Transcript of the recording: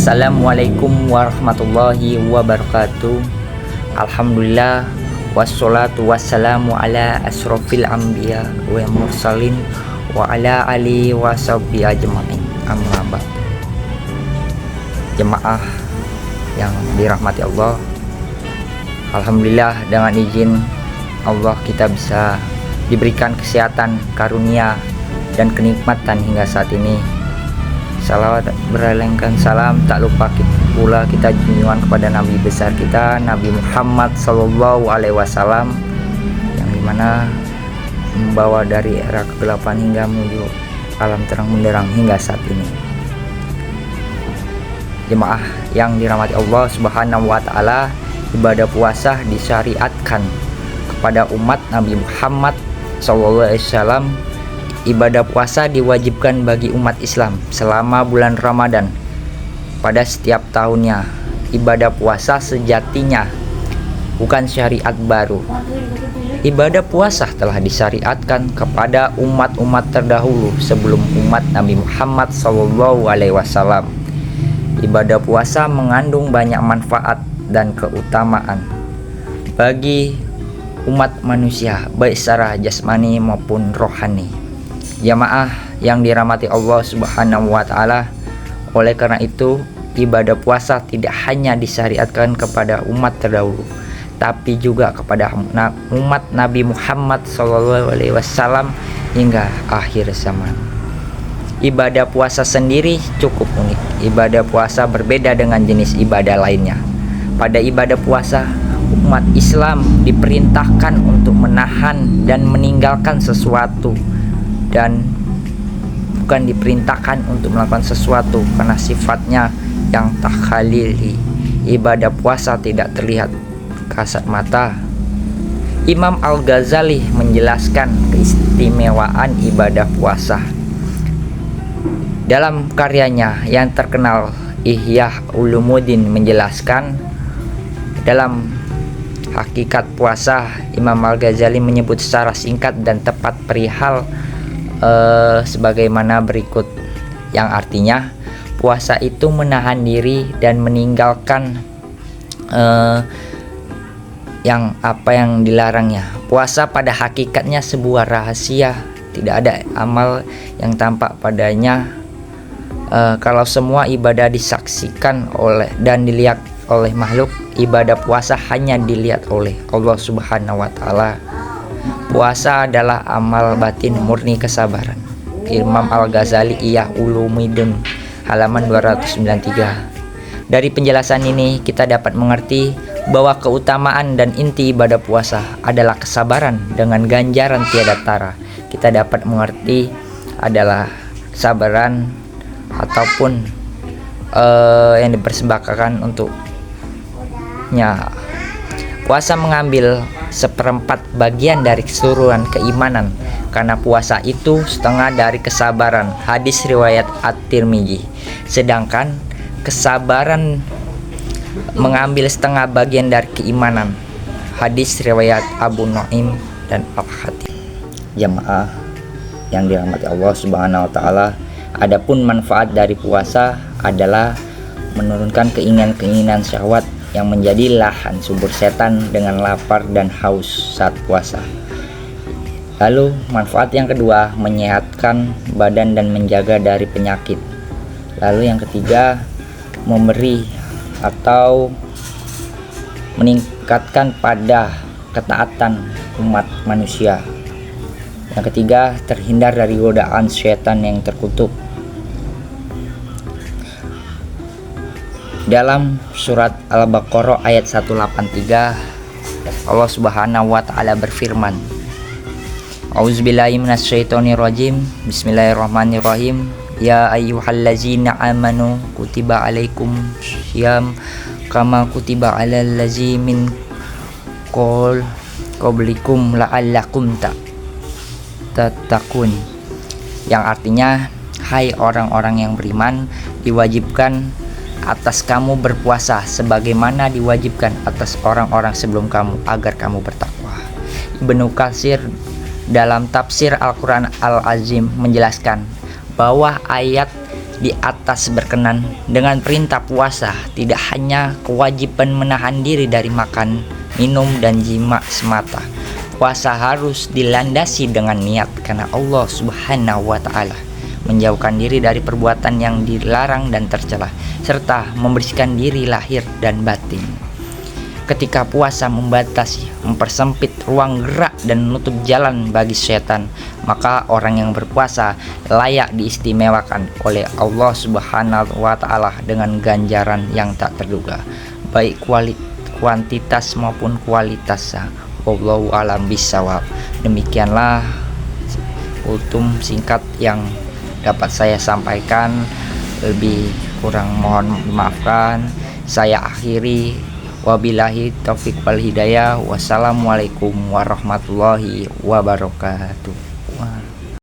Assalamualaikum warahmatullahi wabarakatuh. Alhamdulillah wassalatu wassalamu ala asrofil anbiya wa mursalin wa ala alihi wa sahbihi ajma'in. Amma ba'd. Jemaah yang dirahmati Allah, alhamdulillah dengan izin Allah kita bisa diberikan kesehatan, karunia dan kenikmatan hingga saat ini. Salawat berelengkan salam tak lupa pula kita junjungan kepada Nabi besar kita, Nabi Muhammad Sallallahu Alaihi Wasallam, yang dimana membawa dari era kegelapan hingga menuju alam terang menderang hingga saat ini. Jemaah yang dirahmati Allah Subhanahu Wa Taala, ibadah puasa disyariatkan kepada umat Nabi Muhammad Sallallahu Alaihi Wasallam. Ibadah puasa diwajibkan bagi umat Islam selama bulan Ramadan pada setiap tahunnya. Ibadah puasa sejatinya bukan syariat baru. Ibadah puasa telah disyariatkan kepada umat-umat terdahulu sebelum umat Nabi Muhammad SAW. Ibadah puasa mengandung banyak manfaat dan keutamaan bagi umat manusia, baik secara jasmani maupun rohani. Jamaah yang dirahmati Allah Subhanahu wa Ta'ala, oleh karena itu ibadah puasa tidak hanya disyariatkan kepada umat terdahulu, tapi juga kepada umat Nabi Muhammad SAW hingga akhir zaman. Ibadah puasa sendiri cukup unik. Ibadah puasa berbeda dengan jenis ibadah lainnya. Pada ibadah puasa, umat Islam diperintahkan untuk menahan dan meninggalkan sesuatu, dan bukan diperintahkan untuk melakukan sesuatu karena sifatnya yang takhalili. Ibadah puasa tidak terlihat kasat mata. Imam Al-Ghazali menjelaskan keistimewaan ibadah puasa dalam karyanya yang terkenal Ihya Ulumuddin. Menjelaskan dalam hakikat puasa, Imam Al-Ghazali menyebut secara singkat dan tepat perihal sebagaimana berikut, yang artinya puasa itu menahan diri dan meninggalkan yang dilarangnya. Puasa pada hakikatnya sebuah rahasia, tidak ada amal yang tampak padanya. Kalau semua ibadah disaksikan oleh dan dilihat oleh makhluk, ibadah puasa hanya dilihat oleh Allah Subhanahu wa Ta'ala. Puasa adalah amal batin murni kesabaran. Imam Al-Ghazali Ihya Ulumuddin halaman 293. Dari penjelasan ini kita dapat mengerti bahwa keutamaan dan inti ibadah puasa adalah kesabaran dengan ganjaran tiada tara. Kita dapat mengerti adalah kesabaran ataupun yang dipersembahkan untuknya. Puasa mengambil seperempat bagian dari keseluruhan keimanan, karena puasa itu setengah dari kesabaran. Hadis riwayat At-Tirmidzi. Sedangkan kesabaran mengambil setengah bagian dari keimanan. Hadis riwayat Abu Nuaim dan Al-Hakim. Jamaah yang dirahmati Allah Subhanahu wa Ta'ala, adapun manfaat dari puasa adalah menurunkan keinginan-keinginan syahwat yang menjadi lahan subur setan dengan lapar dan haus saat puasa. Lalu manfaat yang kedua, menyehatkan badan dan menjaga dari penyakit. Lalu yang ketiga, memberi atau meningkatkan pada ketaatan umat manusia. Yang ketiga, terhindar dari godaan setan yang terkutuk. Dalam surat Al-Baqarah ayat 183, Allah Subhanahu wa Ta'ala berfirman, A'udzubillahi minasyaitonirrajim. Bismillahirrahmanirrahim. Ya ayyuhallazina amanu kutiba alaikum syiyam kama kutiba alal ladzina min qablikum la'allakum tattaqun. Yang artinya, hai orang-orang yang beriman, diwajibkan atas kamu berpuasa sebagaimana diwajibkan atas orang-orang sebelum kamu agar kamu bertakwa. Ibnu Katsir dalam tafsir Al-Quran Al-Azim menjelaskan bahwa ayat di atas berkenan dengan perintah puasa tidak hanya kewajiban menahan diri dari makan, minum, dan jima semata. Puasa harus dilandasi dengan niat karena Allah Subhanahu wa Ta'ala, menjauhkan diri dari perbuatan yang dilarang dan tercela, serta membersihkan diri lahir dan batin. Ketika puasa membatasi, mempersempit ruang gerak dan menutup jalan bagi setan, maka orang yang berpuasa layak diistimewakan oleh Allah Subhanahu wa Ta'ala dengan ganjaran yang tak terduga, baik kuantitas maupun kualitasnya. Wallahu alam bisawab. Demikianlah ultum singkat yang dapat saya sampaikan, lebih kurang mohon dimaafkan. Saya akhiri, wabillahi taufik wal hidayah. Wassalamualaikum warahmatullahi wabarakatuh.